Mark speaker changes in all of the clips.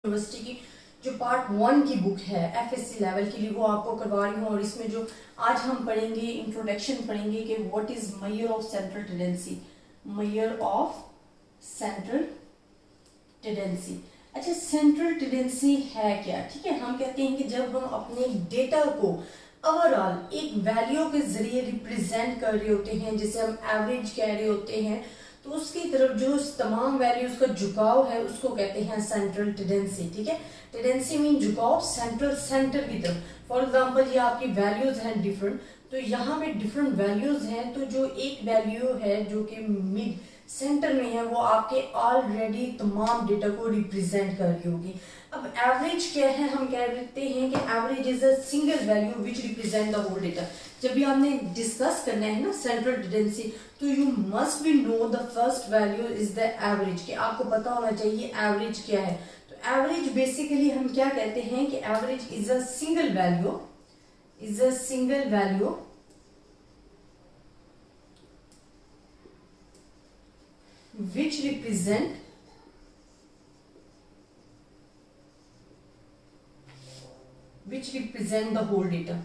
Speaker 1: University की जो part 1 की बुक है एफएससी लेवल के लिए वो आपको करवा रही हूँ। और इसमें जो आज हम पढ़ेंगे इंट्रोडक्शन पढ़ेंगे कि what is major of central tendency. Major of central tendency. अच्छा, सेंट्रल टेंडेंसी है क्या? ठीक है, हम कहते हैं कि जब हम अपने डेटा को ओवरऑल एक वैल्यू के जरिए रिप्रेजेंट कर रहे होते हैं, जिसे हम एवरेज कह रहे होते हैं, तो उसकी तरफ जो तमाम वैल्यूज का झुकाव है उसको कहते हैं सेंट्रल टेंडेंसी। ठीक है, टेंडेंसी मीन झुकाव सेंटर की तरफ। फॉर एग्जांपल ये आपकी वैल्यूज हैं डिफरेंट, तो यहाँ पे डिफरेंट वैल्यूज हैं, तो जो एक वैल्यू है जो कि मिड सेंटर में है वो आपके ऑलरेडी तमाम डेटा को रिप्रेजेंट कर रही होगी। अब एवरेज क्या है? हम कह देते हैं कि average is a single value which represent the whole data. जब भी आपने डिस्कस करना है ना सेंट्रल टेंडेंसी, तो you must be know the first value is the average, कि आपको पता होना चाहिए एवरेज क्या है। तो एवरेज बेसिकली हम क्या कहते हैं कि average is a single value which represent the whole data।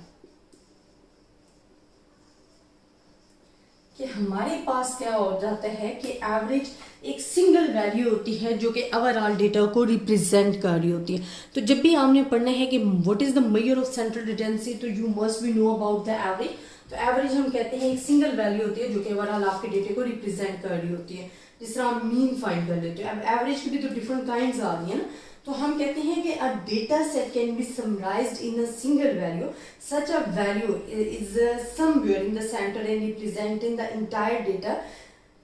Speaker 1: कि हमारे पास क्या हो जाता है कि एवरेज एक सिंगल वैल्यू होती है जो कि ओवरऑल डेटा को रिप्रेजेंट कर रही होती है। तो जब भी आपने पढ़ना है कि what is the measure of central tendency, तो you must be know about the average. तो एवरेज हम कहते हैं एक सिंगल वैल्यू होती है जो कि ओवरऑल आपके डेटा को रिप्रेजेंट कर रही होती है। जिस तरह हम मीन फाइंड कर लेते हैं, अब एवरेज की भी तो डिफरेंट काइंड्स आ रही है ना। तो हम कहते हैं कि a data set can be summarised in a single value. Such a value is somewhere in the centre and representing the entire data,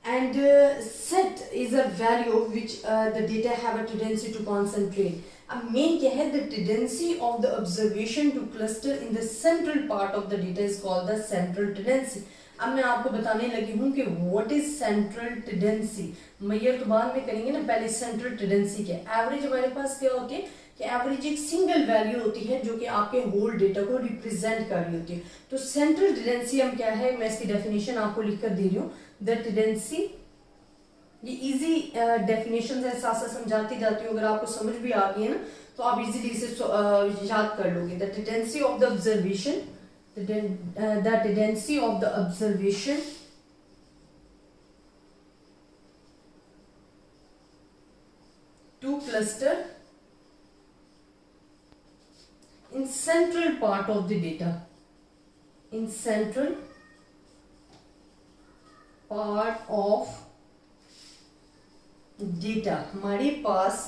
Speaker 1: and set is a value which the data have a tendency to concentrate। अब main क्या है? the tendency of the observation to cluster in the central part of the data is called the central tendency। अब मैं आपको बताने लगी हूँ कि what is central tendency। Measure तो बाद में करेंगे ना, पहले सेंट्रल टेंडेंसी क्या है। एवरेज हमारे पास क्या होती है कि एवरेज एक सिंगल वैल्यू होती है जो कि आपके होल डेटा को रिप्रेजेंट कर रही होती है। तो सेंट्रल टेंडेंसी हम क्या है, मैं इसकी डेफिनेशन आपको लिख कर दे रही हूँ। द टेंडेंसी, ये इजी डेफिनेशन है, साथ साथ समझाती जाती हूँ, अगर आपको समझ भी आ गई है ना तो आप इजीली इसे याद कर लोगे। The tendency of the observation, the tendency of the observation to cluster in central part of the data, in central part of data हमारे पास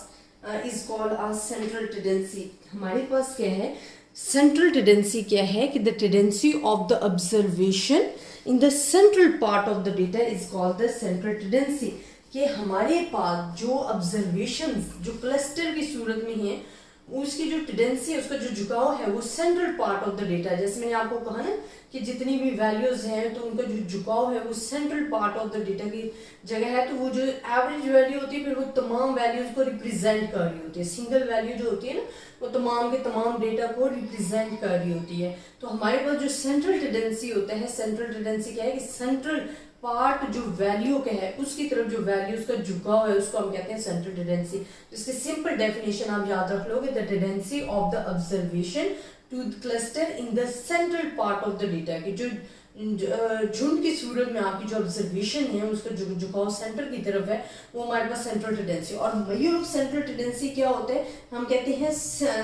Speaker 1: is called as central tendency। हमारे पास क्या है? सेंट्रल टेंडेंसी क्या है कि the tendency of the observation in the central part of the data is called the central tendency. कि हमारे पास जो ऑब्जर्वेशन जो क्लस्टर की सूरत में है, उसकी जो टेंडेंसी है, उसका जो झुकाव है वो central part of the data. जैसे मैंने आपको कहा ना कि जितनी भी वैल्यूज हैं तो उनका जो झुकाव है वो central part of the data की जगह है। तो वो जो एवरेज वैल्यू होती है फिर वो तमाम वैल्यूज को रिप्रेजेंट कर रही होती है। सिंगल वैल्यू जो होती है ना वो तमाम के तमाम डेटा को रिप्रेजेंट कर रही होती है। तो हमारे पास जो सेंट्रल टेंडेंसी होता है, सेंट्रल टेंडेंसी क्या है कि सेंट्रल पार्ट जो वैल्यू का है उसकी तरफ जो वैल्यूज का झुकाव है उसको हम कहते हैं सेंट्रल टेंडेंसी। तो इसके सिंपल डेफिनेशन आप याद रख लोगे, the tendency of the observation two cluster in the central part of the data. की जो झुंड की सूरत में आपकी जो ऑब्जर्वेशन है उसका जो झुकाव सेंटर की तरफ है वो हमारे पास सेंट्रल टेंडेंसी। और मेजर ऑफ सेंट्रल टेंडेंसी क्या होता है? हम कहते हैं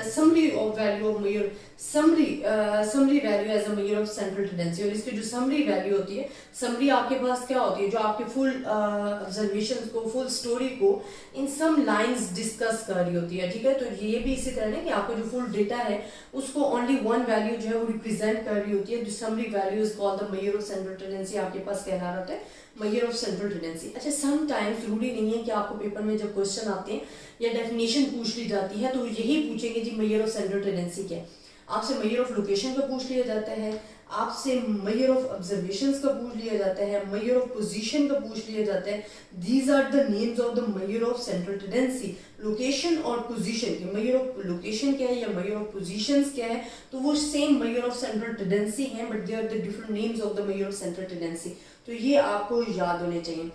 Speaker 1: summary of value of measure, summary value as a measure of central tendency. और इसकी जो समरी वैल्यू होती है, समरी आपके पास क्या होती है? जो आपके फुल ऑब्जर्वेशन को, फुल स्टोरी को इन सम लाइंस डिस्कस कर रही होती है। ठीक है, तो ये भी इसी तरह है कि आपका जो फुल डेटा है उसको ओनली वन वैल्यू जो है वो रिप्रेजेंट कर रही होती है। जो summary value is called the measure of central tendency. आपके पास कहला रहा है मेजर ऑफ सेंट्रल टेंडेंसी। अच्छा, समटाइम्स जरूरी नहीं है कि आपको पेपर में जब क्वेश्चन आते हैं या डेफिनेशन पूछ ली जाती है तो यही पूछेंगे जी मेजर ऑफ सेंट्रल टेंडेंसी क्या है। आपसे मेजर ऑफ लोकेशन का पूछ लिया जाता है, आपसे मेजर ऑफ ऑब्जर्वेशंस का पूछ लिया जाता है, मेजर ऑफ पोजीशन का पूछ लिया जाता है। These are the names of the measure of central tendency. Location और पोजीशन के मेजर ऑफ लोकेशन क्या है या मेजर ऑफ पोजीशंस क्या है, तो वो same measure of central tendency हैं, but they are the different names of the measure of central tendency. तो ये आपको याद होने चाहिए।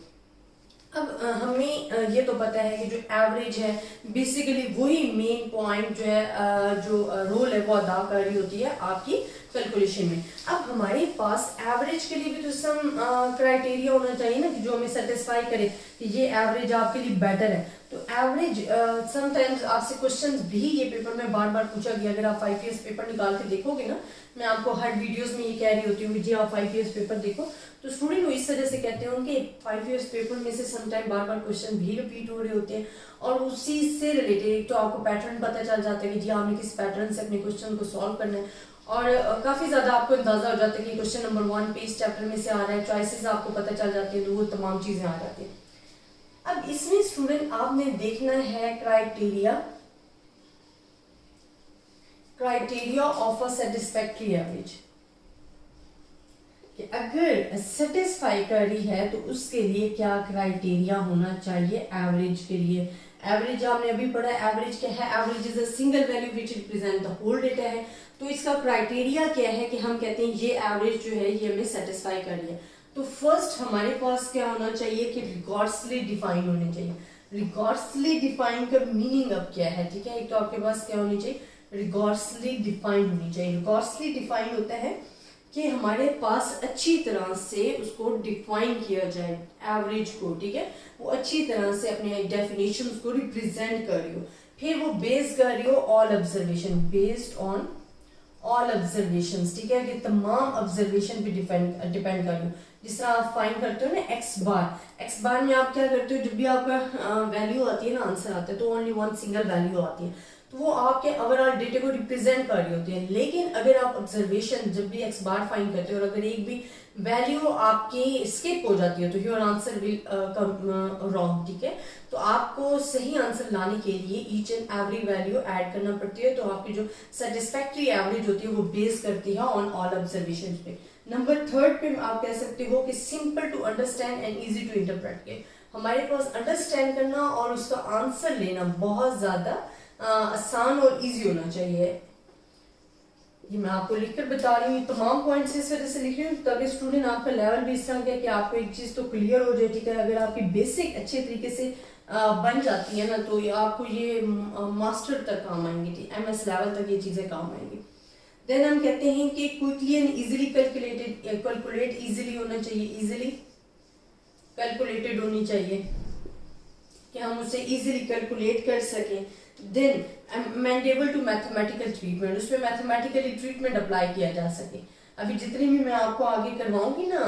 Speaker 1: अब हमें ये तो पता है कि जो एवरेज है बेसिकली वही मेन पॉइंट जो है जो रोल है वो अदा कर रही होती है आपकी कैलकुलेशन में। अब हमारे पास एवरेज के लिए भी तो सम क्राइटेरिया होना चाहिए ना कि जो हमें सेटिस्फाई करे कि ये एवरेज आपके लिए बेटर है। तो एवरेज समटाइम्स आपसे क्वेश्चंस भी ये पेपर में बार बार पूछा गया। अगर आप 5 ईयर्स पेपर निकाल के देखोगे ना, मैं आपको हर वीडियोस में ये कह रही होती हूँ कि जी आप 5 ईयर्स पेपर देखो, तो स्टूडेंट इस तरह से कहते हैं कि 5 ईयर्स पेपर में से समटाइम बार बार क्वेश्चन भी रिपीट हो रहे होते हैं और उसी से रिलेटेड एक तो आपको पैटर्न पता चल जाता है कि जी आपने किस पैटर्न से अपने क्वेश्चन को सॉल्व करना है और काफी ज्यादा आपको अंदाजा हो जाता है कि क्वेश्चन नंबर 1 पेज चैप्टर में से आ रहा है, चॉइसेस आपको पता चल जाती है, तो वो तमाम चीजें आ जाती है। अब इसमें स्टूडेंट आपने देखना है criteria of a satisfactory average, कि अगर सेटिस्फाई कर रही है तो उसके लिए क्या क्राइटेरिया होना चाहिए एवरेज के लिए। एवरेज आपने अभी पढ़ा, एवरेज क्या है, average is a single value which represent the whole data है। तो इसका क्राइटेरिया क्या है कि हम कहते हैं ये एवरेज जो है ये हमें सेटिस्फाई कर रही है। तो फर्स्ट हमारे पास क्या होना चाहिए कि रिगॉर्ड्सली डिफाइन होने चाहिए। रिगॉर्ड्सली डिफाइन का मीनिंग अब क्या है, ठीक है, एक तो आपके पास क्या होनी चाहिए, रिगॉर्ड्सली डिफाइंड होनी चाहिए। रिगॉर्ड्सली डिफाइन होता है कि हमारे पास अच्छी तरह से उसको डिफाइन किया जाए एवरेज को, ठीक है, वो अच्छी तरह से अपने डेफिनेशंस को रिप्रेजेंट कर रही हो, फिर वो बेस कर रही हो all observation, based on all observations, ठीक है, कि तमाम ऑब्जर्वेशन पे डिपेंड कर रही हो। जिस तरह आप फाइंड करते हो ना एक्स बार में आप क्या करते हो, जब भी आपका वैल्यू आती है ना, आंसर आता है, तो ओनली वन सिंगल वैल्यू आती है, तो वो आपके ओवरऑल डेटा को रिप्रेजेंट कर रही होती है। लेकिन अगर आप ऑब्जर्वेशन जब भी एक्स बार फाइंड करते हो और अगर एक भी वैल्यू आपकी स्किप हो जाती है तो your answer will come wrong, ठीक है। तो आपको सही आंसर लाने के लिए each and every value add करना पड़ती है। तो आपकी जो सेटिस्फैक्ट्री एवरेज होती है वो बेस करती है ऑन ऑल ऑब्जर्वेशन पे। नंबर 3 पे आप कह सकते हो कि simple to understand and easy to interpret के हमारे पास अंडरस्टैंड करना और उसका आंसर लेना बहुत ज्यादा आसान और इजी होना चाहिए। ये मैं आपको लिखकर बता रही हूँ, तमाम पॉइंट्स इस वजह से लिख रही हूँ ताकि स्टूडेंट आपका लेवल भी इस तरह का कि आपको एक चीज तो क्लियर हो जाए, ठीक है। अगर आपकी बेसिक अच्छे तरीके से बन जाती है ना तो आपको ये मास्टर तक काम आएंगी, MS लेवल तक ये चीजें काम आएंगी। देन हम कहते हैं कि quickly and easily calculate easily होना चाहिए, इजीली कैलकुलेटेड होनी चाहिए कि हम उसे इजीली कैलकुलेट कर सकें। Then amendable to mathematical treatment, उसमें मैथमेटिकली ट्रीटमेंट अप्लाई किया जा सके। अभी जितनी भी मैं आपको आगे करवाऊंगी ना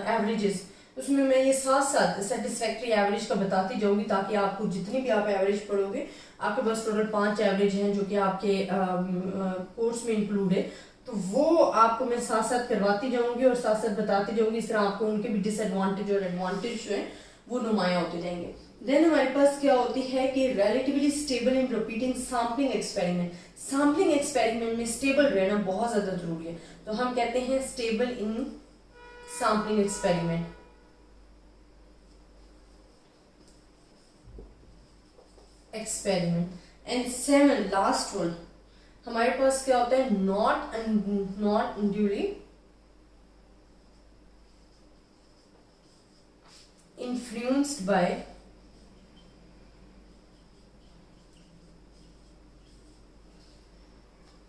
Speaker 1: एवरेजेस, उसमें मैं ये साथ साथ सेटिस्फैक्ट्री एवरेज का बताती जाऊंगी ताकि आपको जितनी भी आप एवरेज पढ़ोगे, आपके पास टोटल 5 एवरेज हैं जो कि आपके कोर्स में इंक्लूड है, तो वो आपको मैं साथ साथ करवाती जाऊंगी और साथ साथ बताती जाऊंगी। इस तरह आपको उनके भी डिसएडवांटेज और एडवांटेज जो है वो नुमाया होते जाएंगे। देन हमारे पास क्या होती है कि relatively stable in repeating sampling experiment. Sampling experiment में स्टेबल रहना बहुत ज्यादा जरूरी है, तो हम कहते हैं stable in sampling experiment. And 7 last one हमारे पास क्या होता है, not unduly influenced by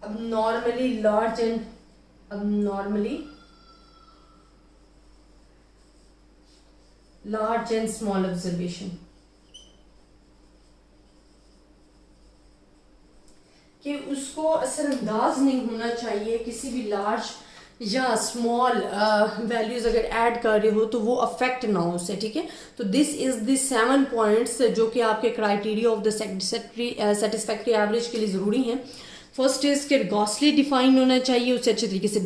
Speaker 1: abnormally large and small observation, कि उसको असरअंदाज नहीं होना चाहिए किसी भी लार्ज या स्मॉल वैल्यूज अगर ऐड कर रहे हो तो वो अफेक्ट ना हो उससे, ठीक है। तो दिस इज द 7 पॉइंट्स जो कि आपके criteria of the satisfactory average के लिए जरूरी हैं। फर्स्ट इज कि गॉसली डिफाइन होना चाहिए, उसे अच्छे तरीके से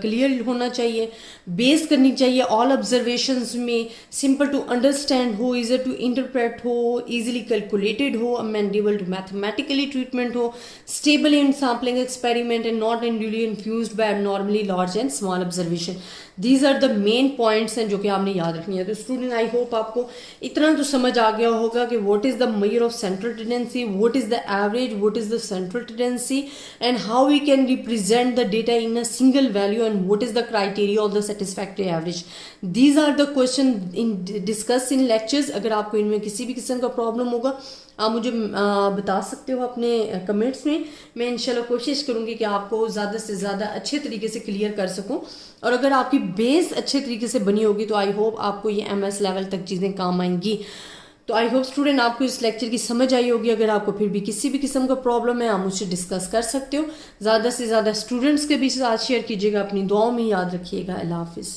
Speaker 1: क्लियर होना चाहिए, बेस करनी चाहिए ऑल ऑब्जर्वेशंस में, सिंपल टू अंडरस्टैंड हो, इजर टू इंटरप्रेट हो, इजीली कैलकुलेटेड हो, अमेंडेबल टू मैथमेटिकली ट्रीटमेंट हो, stable in sampling experiment and not unduly infused by normally large and small observation. These are the main points हैं जो कि आपने याद रखनी है। तो स्टूडेंट आई होप आपको इतना तो समझ आ गया होगा कि what is the measure of central tendency, what is the average, what is the central tendency and how we can represent the data in a single value and what is the criteria of the satisfactory average. These are the question in discuss in lectures. अगर आपको इनमें किसी भी किस्म का problem होगा आप मुझे बता सकते हो अपने कमेंट्स में. मैं इंशाल्लाह कोशिश करूँगी कि आपको ज़्यादा से ज़्यादा अच्छे तरीके से क्लियर कर सकूँ. और अगर आपकी बेस अच्छे तरीके से बनी होगी तो आई होप आपको ये MS लेवल तक चीज़ें काम आएंगी. तो आई होप स्टूडेंट आपको इस लेक्चर की समझ आई होगी. अगर आपको फिर भी किसी भी किस्म का प्रॉब्लम है आप मुझसे डिस्कस कर सकते हो. ज़्यादा से ज़्यादा स्टूडेंट्स के भी साथ शेयर कीजिएगा. अपनी दुआओं में याद रखिएगा. अल्लाह हाफिज़.